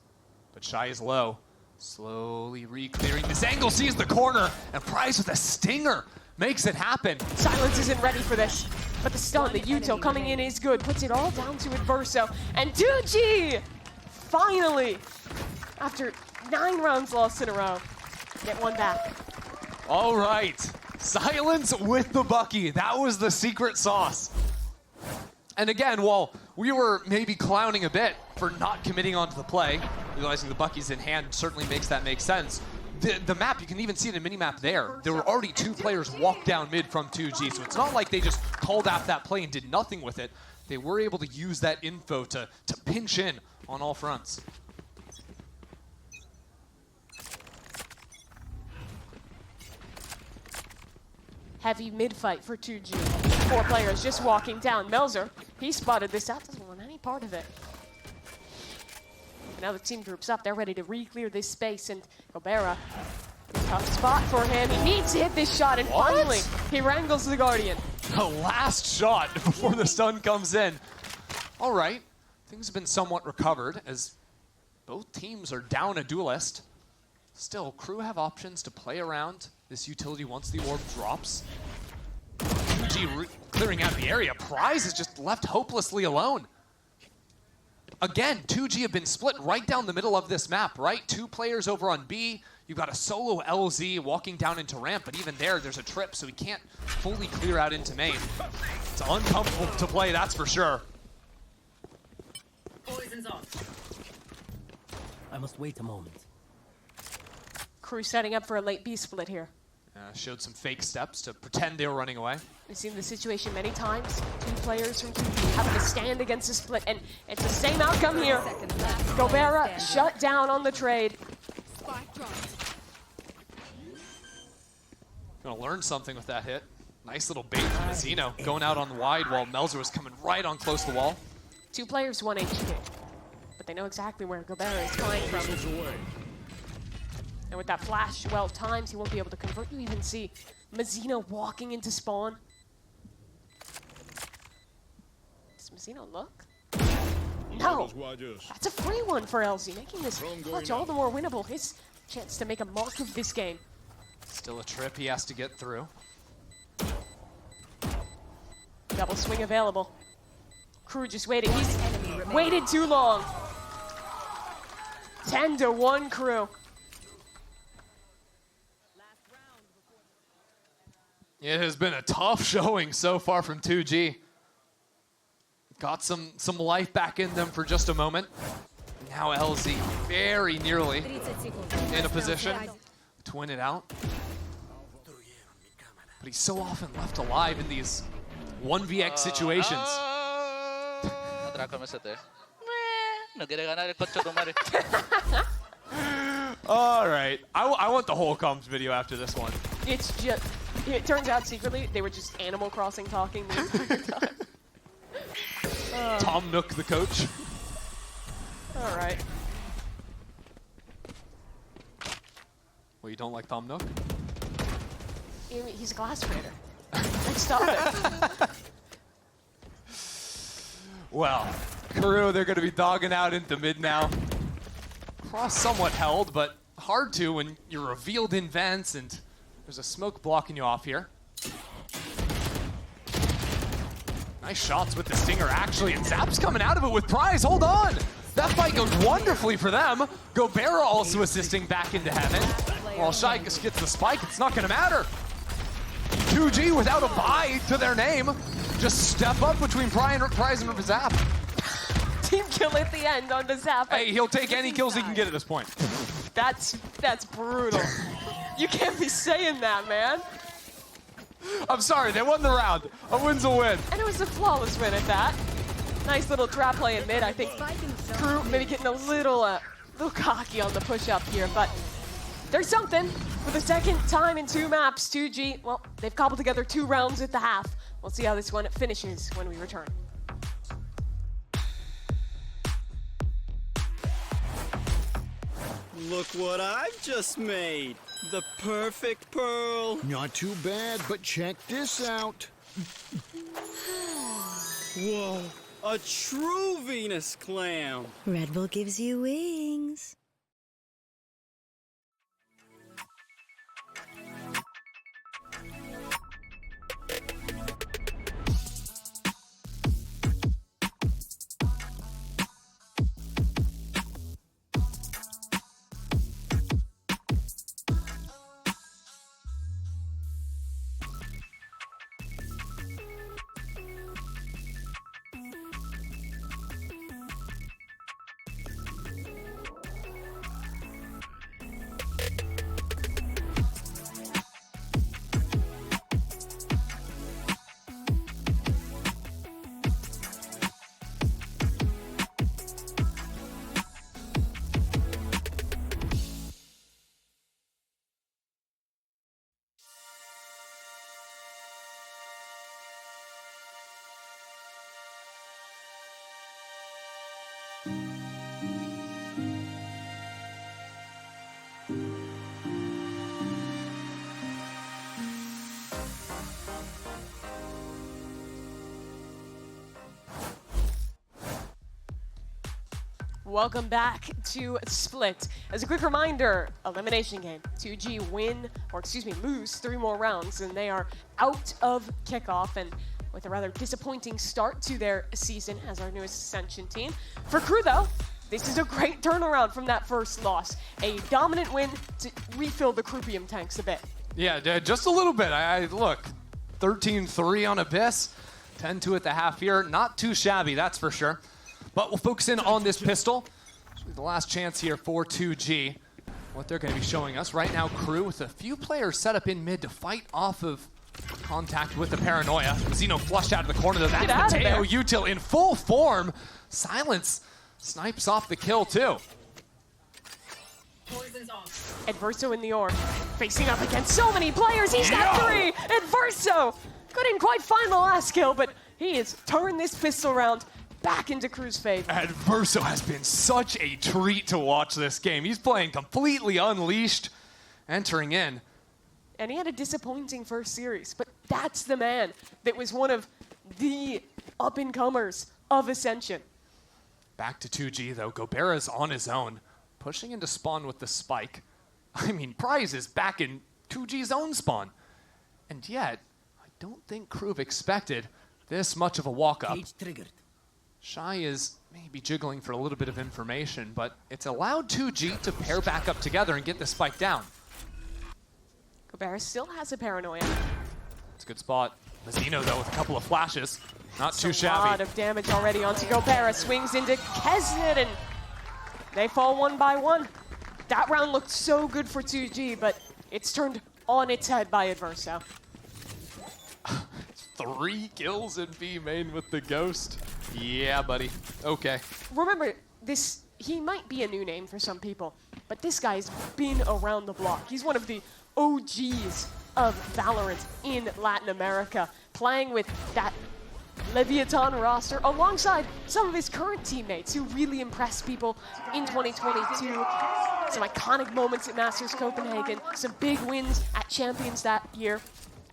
But Shy is low. Slowly re-clearing this angle, sees the corner, and Prize with a stinger makes it happen. Silence isn't ready for this, but the stun, the util coming in is good. Puts it all down to Adverso. And 2G, finally, after 9 rounds lost in a row, get one back. All right. Silence with the Bucky. That was the secret sauce. And again, while we were maybe clowning a bit for not committing onto the play, realizing the Bucky's in hand certainly makes that make sense. The map, you can even see it in mini-map there. There were already 2 players walk down mid from 2G, so it's not like they just called out that play and did nothing with it. They were able to use that info to pinch in on all fronts. Heavy mid-fight for 2G. 4 players just walking down. Melzer, he spotted this out, doesn't want any part of it. Now the team groups up, they're ready to re-clear this space, and Gobera, tough spot for him. He needs to hit this shot, and finally, he wrangles the Guardian. The last shot before the stun comes in. All right, things have been somewhat recovered as both teams are down a duelist. Still, Crew have options to play around this utility once the orb drops. 2G clearing out the area. Prize is just left hopelessly alone. again, 2G have been split right down the middle of this map, right? 2 players over on B. You've got a solo LZ walking down into ramp, but even there's a trip, so he can't fully clear out into main. It's uncomfortable to play, that's for sure. Poison's off. I must wait a moment. Crew setting up for a late B split here. Showed some fake steps to pretend they were running away. We've seen this situation many times. 2 players from 2G having to stand against a split, and it's the same outcome here. Gobera shut down on the trade. Gonna learn something with that hit. Nice little bait from Zeno going out on the wide while Melzer was coming right on close to the wall. 2 players, 1 HQ. But they know exactly where Gobera is flying from. And with that flash, well timed, he won't be able to convert. You even see Mazzino walking into spawn. Does Mazzino look? No! That's a free one for LZ, making this clutch all the more winnable. His chance to make a mark of this game. Still a trip he has to get through. Double swing available. Crew just waiting. He's waited too long. 10-1 Crew. It has been a tough showing so far from 2G. Got some life back in them for just a moment. Now LZ very nearly in a position to win it out. But he's so often left alive in these 1vx situations. All right, I want the whole comms video after this one. It's just, it turns out secretly they were just Animal Crossing talking the entire time. Tom Nook, the coach. All right. Well, you don't like Tom Nook? He's a glass trader. Like, stop it. Well, Crew, they're going to be dogging out into mid now. Cross somewhat held, but hard to when you're revealed in vents and there's a smoke blocking you off here. Nice shots with the Stinger, actually, and Zap's coming out of it with prize. Hold on! That fight goes wonderfully for them. Gobera also assisting back into heaven. While Shaikus gets the spike, it's not going to matter. 2G without a buy to their name. Just step up between Prize and Zap. Team kill at the end on the Zap. Hey, he'll take any kills he can get at this point. That's brutal. You can't be saying that, man. I'm sorry, they won the round. A win's a win. And it was a flawless win at that. Nice little trap play in mid. I think Crew maybe getting a little cocky on the push-up here, but there's something. For the second time in 2 maps, 2G, well, they've cobbled together 2 rounds at the half. We'll see how this one finishes when we return. Look what I've just made. The perfect pearl. Not too bad, but check this out. Whoa, a true Venus clam. Red Bull gives you wings. Welcome back to Split. As a quick reminder, elimination game. 2G lose 3 more rounds, and they are out of kickoff. And with a rather disappointing start to their season as our newest Ascension team. For Crew, though, this is a great turnaround from that first loss. A dominant win to refill the Croupium tanks a bit. Yeah, just a little bit. Look, 13-3 on Abyss, 10-2 at the half here. Not too shabby, that's for sure. But we'll focus in on this pistol. The last chance here for 2G. What they're going to be showing us right now, Crew with a few players set up in mid to fight off of contact with the Paranoia. Zeno flushed out of the corner, though. That's Mateo Util in full form. Silence snipes off the kill, too. Adverso in the orb, facing up against so many players. He's got 3. Adverso couldn't quite find the last kill, but he has turned this pistol round back into Crew's favor. Adverso has been such a treat to watch this game. He's playing completely unleashed, entering in. And he had a disappointing first series, but that's the man that was one of the up-and-comers of Ascension. Back to 2G, though. Gobera's on his own, pushing into spawn with the spike. I mean, Prize is back in 2G's own spawn. And yet, I don't think Crew have expected this much of a walk-up. Shy is maybe jiggling for a little bit of information, but it's allowed 2G to pair back up together and get the spike down. Gobera still has a Paranoia. It's a good spot. Mazzino, though, with a couple of flashes. Not too shabby. A lot of damage already onto Gobera. Swings into Keznit, and they fall one by one. That round looked so good for 2G, but it's turned on its head by Adverso. 3 kills in B main with the Ghost. Yeah, buddy. Okay. Remember, he might be a new name for some people, but this guy's been around the block. He's one of the OGs of Valorant in Latin America, playing with that Leviathan roster alongside some of his current teammates who really impressed people in 2022. Some iconic moments at Masters Copenhagen, some big wins at Champions that year.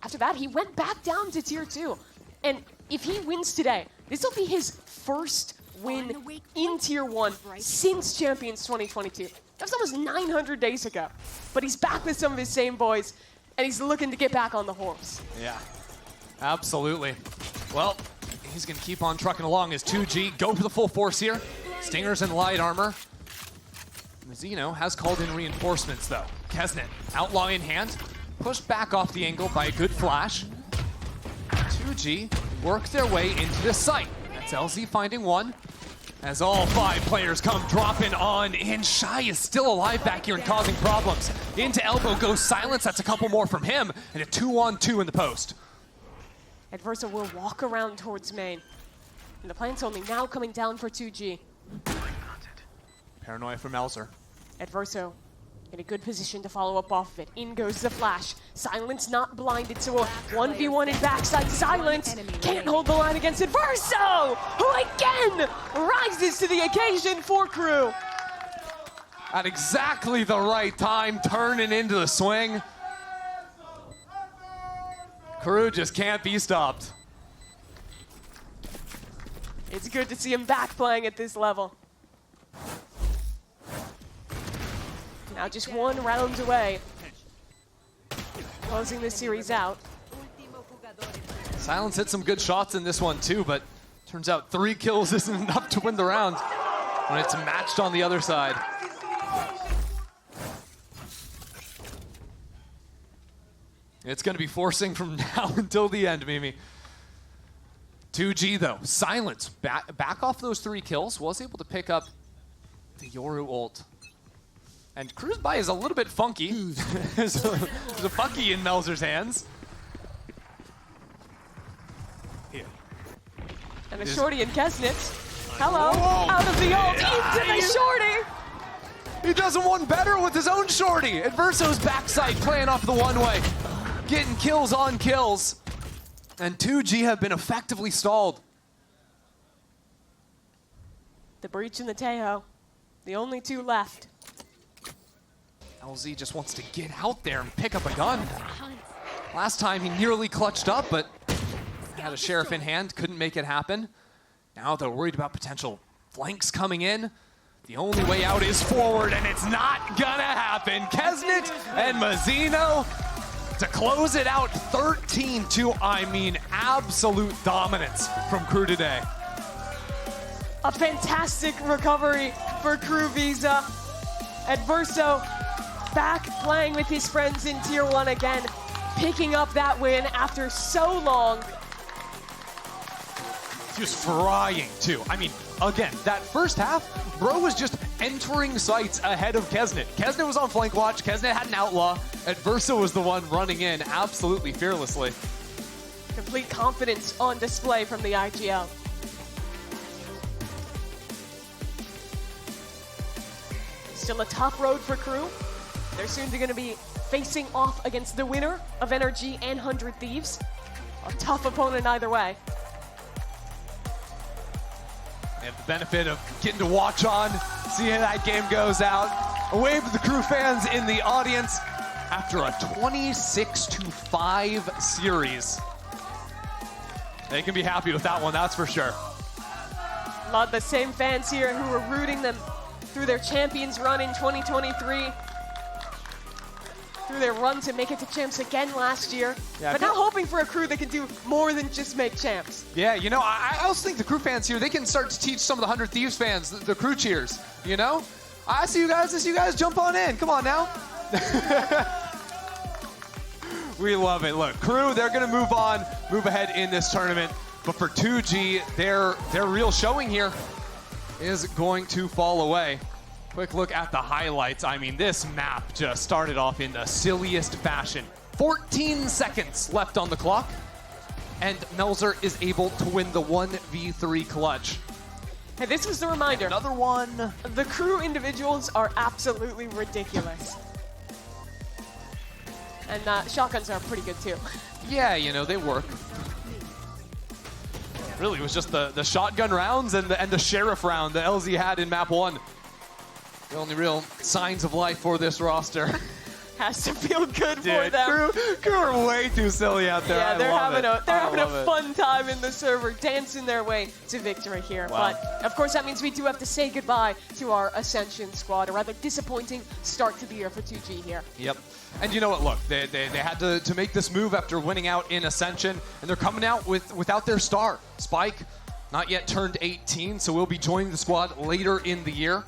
After that, he went back down to Tier 2. And if he wins today, this will be his first win in Tier 1 since Champions 2022. That was almost 900 days ago. But he's back with some of his same boys, and he's looking to get back on the horse. Yeah, absolutely. Well, he's going to keep on trucking along as 2G go for the full force here. Stingers and light armor. Mazzino has called in reinforcements, though. Keznit, outlaw in hand. Pushed back off the angle by a good flash. 2G work their way into this site. That's LZ finding one. As all 5 players come dropping on in. Shy is still alive back here and causing problems. Into elbow goes Silence. That's a couple more from him. And a 2-on-2 in the post. Adverso will walk around towards main. And the plant's only now coming down for 2G. Paranoia from Elzer. Adverso in a good position to follow up off of it. In goes the flash. Silence not blinded, so a 1v1 in backside. Silence can't hold the line against Adverso, who again rises to the occasion for Crew. At exactly the right time, turning into the swing. Crew just can't be stopped. It's good to see him back playing at this level. Now just 1 round away. Closing this series out. Silence hit some good shots in this one too, but turns out 3 kills isn't enough to win the round when it's matched on the other side. It's going to be forcing from now until the end, Mimi. 2G though, Silence back off those 3 kills, was able to pick up the Yoru ult. And Crew's buy is a little bit funky. There's a funky in Melzer's hands. Here. And a shorty in Keznit. Hello, out of the ult, into the shorty! He does one better with his own shorty. Adverso's backside playing off the one-way. Getting kills on kills. And 2G have been effectively stalled. The breach and the Tejo, the only 2 left. LZ just wants to get out there and pick up a gun. Last time he nearly clutched up, but had a sheriff in hand, couldn't make it happen. Now they're worried about potential flanks coming in. The only way out is forward, and it's not gonna happen. Keznit and Mazzino to close it out 13-2. I mean, absolute dominance from Crew today. A fantastic recovery for Crew Visa. Adverso back playing with his friends in Tier 1 again, picking up that win after so long. He was frying too. I mean, again, that first half, bro was just entering sights ahead of Keznit. Keznit was on flank watch. Keznit had an outlaw. Adverso was the one running in absolutely fearlessly. Complete confidence on display from the IGL. Still a tough road for Crew. They're soon going to be facing off against the winner of NRG and 100 Thieves. A tough opponent either way. They have the benefit of getting to watch on, see how that game goes out. A wave to the Crew fans in the audience after a 26-5 series. They can be happy with that one, that's for sure. A lot of the same fans here who were rooting them through their champions run in 2023. Through their run to make it to champs again last year. Yeah, but now hoping for a Crew that can do more than just make champs. Yeah, you know, I also think the Crew fans here, they can start to teach some of the 100 Thieves fans the Crew cheers, you know? I see you guys jump on in. Come on now. We love it. Look, Crew, they're going to move on, move ahead in this tournament. But for 2G, their real showing here is going to fall away. Quick look at the highlights. I mean, this map just started off in the silliest fashion. 14 seconds left on the clock, and Melzer is able to win the 1v3 clutch. Hey, this was the reminder. Another one. The Crew individuals are absolutely ridiculous. And shotguns are pretty good too. Yeah, you know, they work. Really, it was just the shotgun rounds and the sheriff round that LZ had in map 1. The only real signs of life for this roster. Has to feel good for them. Crew are way too silly out there. Yeah, they're having a it. fun time in the server, dancing their way to victory here. Wow. But of course, that means we do have to say goodbye to our Ascension squad. A rather disappointing start to the year for 2G here. Yep. And you know what? Look, they had to make this move after winning out in Ascension, and they're coming out without their star. Spike, not yet turned 18, so we'll be joining the squad later in the year.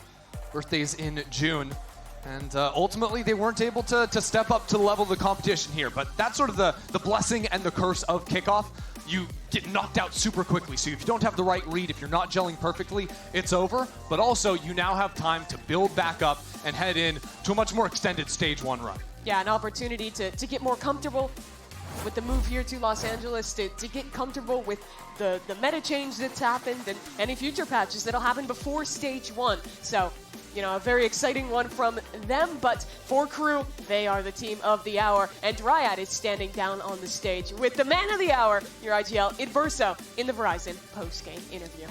Birthday's in June. And ultimately, they weren't able to step up to the level of the competition here. But that's sort of the blessing and the curse of Kickoff. You get knocked out super quickly. So if you don't have the right read, if you're not gelling perfectly, it's over. But also, you now have time to build back up and head in to a much more extended Stage 1 run. Yeah, an opportunity to get more comfortable with the move here to Los Angeles, to get comfortable with the meta change that's happened and any future patches that'll happen before Stage 1. So, you know, a very exciting one from them, but for Crew, they are the team of the hour, and Dryad is standing down on the stage with the man of the hour, your IGL, Adverso, in the Verizon post-game interview.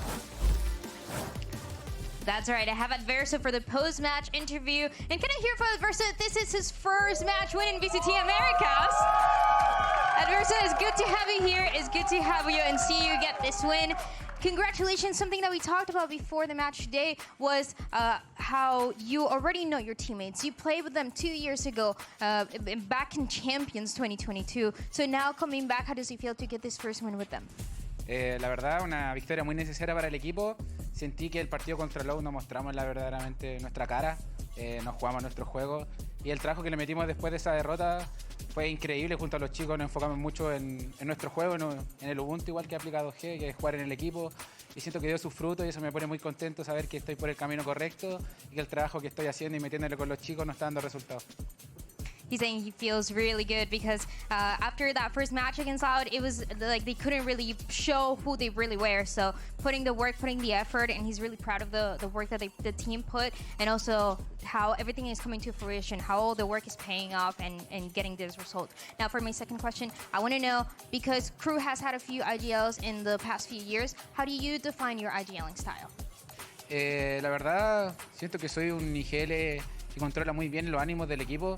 That's right, I have Adverso for the post-match interview. And can I hear from Adverso that this is his first match win in VCT Americas? Adverso, it's good to have you here. It's good to have you and see you get this win. Congratulations. Something that we talked about before the match today was how you already know your teammates. You played with them 2 years ago, back in Champions 2022. So now coming back, how does it feel to get this first win with them? La verdad, una victoria muy necesaria para el equipo. Sentí que el partido contra Low nos mostramos verdaderamente nuestra cara, nos jugamos nuestro juego y el trabajo que le metimos después de esa derrota fue increíble. Junto a los chicos nos enfocamos mucho en nuestro juego, en el Ubuntu igual que aplicado G, que es jugar en el equipo, y siento que dio sus frutos y eso me pone muy contento saber que estoy por el camino correcto y que el trabajo que estoy haciendo y metiéndole con los chicos nos está dando resultados. He's saying he feels really good because after that first match against Loud, it was like they couldn't really show who they really were. So putting the work, putting the effort, and he's really proud of the work that the team put, and also how everything is coming to fruition, how all the work is paying off and getting this result. Now for my second question, I want to know, because Crew has had a few IGLs in the past few years, how do you define your IGLing style? La verdad, siento que soy un IGL que controla muy bien los ánimos del equipo.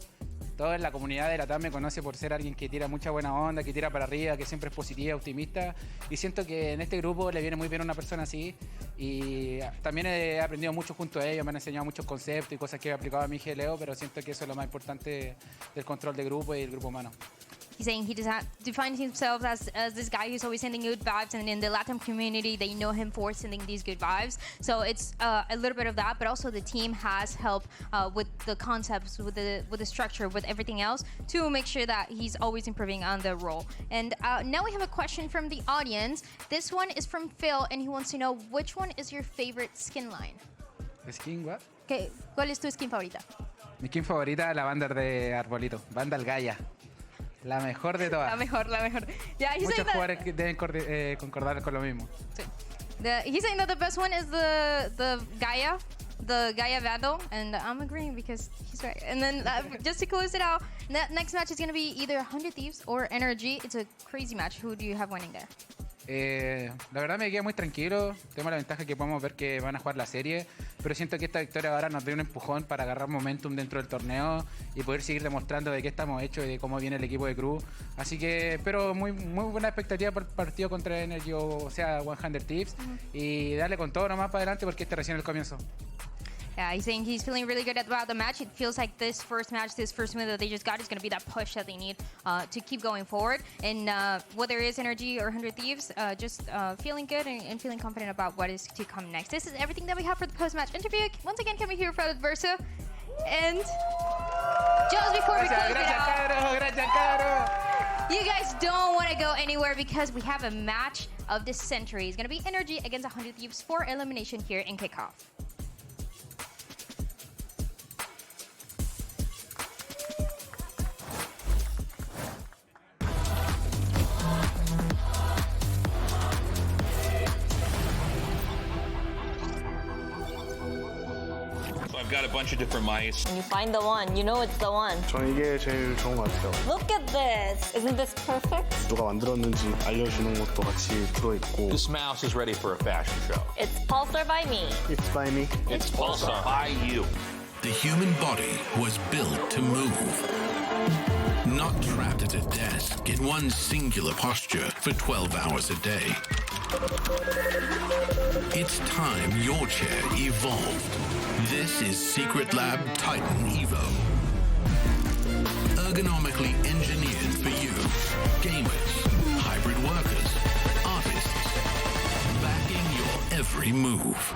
Toda la comunidad de la TAM me conoce por ser alguien que tira mucha buena onda, que tira para arriba, que siempre es positiva, optimista. Y siento que en este grupo le viene muy bien una persona así. Y también he aprendido mucho junto a ellos, me han enseñado muchos conceptos y cosas que he aplicado a mi GLO, pero siento que eso es lo más importante del control de grupo y el grupo humano. He's saying he does not define himself as this guy who's always sending good vibes, and in the Latin community, they know him for sending these good vibes. So it's a little bit of that, but also the team has helped with the concepts, with the structure, with everything else to make sure that he's always improving on the role. And now we have a question from the audience. This one is from Phil, and he wants to know which one is your favorite skin line. ¿Skin what? Okay, ¿cuál es tu skin favorita? Mi skin favorita es la banda de Arbolito, Banda Gaya. La mejor de todas. La mejor. Yeah, he's Muchos saying that, jugadores deben concordar con lo mismo. he's saying that the best one is the Gaia Vandal, and I'm agreeing because he's right. And then just to close it out, next match is going to be either 100 Thieves or Energy. It's a crazy match. Who do you have winning there? La verdad me queda muy tranquilo. Tenemos la ventaja que podemos ver que van a jugar la serie, pero siento que esta victoria ahora nos da un empujón para agarrar momentum dentro del torneo y poder seguir demostrando de qué estamos hechos y de cómo viene el equipo de Cruz. Así que, pero muy buena expectativa por el partido contra Energy, o sea, 100 Thieves, y darle con todo nomás para adelante porque este recién es el comienzo. Yeah, he's saying he's feeling really good about the match. It feels like this first match, this first win that they just got is going to be that push that they need to keep going forward. And whether it is Energy or 100 Thieves, just feeling good and feeling confident about what is to come next. This is everything that we have for the post-match interview. Once again, can we hear from Versa? And just before we close it out, you guys don't want to go anywhere because we have a match of the century. It's going to be Energy against 100 Thieves for elimination here in Kickoff. I've got a bunch of different mice. When you find the one, you know it's the one. 저는 이게 제일 좋은 것 같아요. Look at this! Isn't this perfect? 누가 만들었는지 알려주는 것도 같이 들어있고. This mouse is ready for a fashion show. It's Pulsar by me. It's by me. It's Pulsar by you. The human body was built to move. Not trapped at a desk in one singular posture for 12 hours a day. It's time your chair evolved. This is Secretlab Titan Evo. Ergonomically engineered for you. Gamers, hybrid workers, artists. Backing your every move.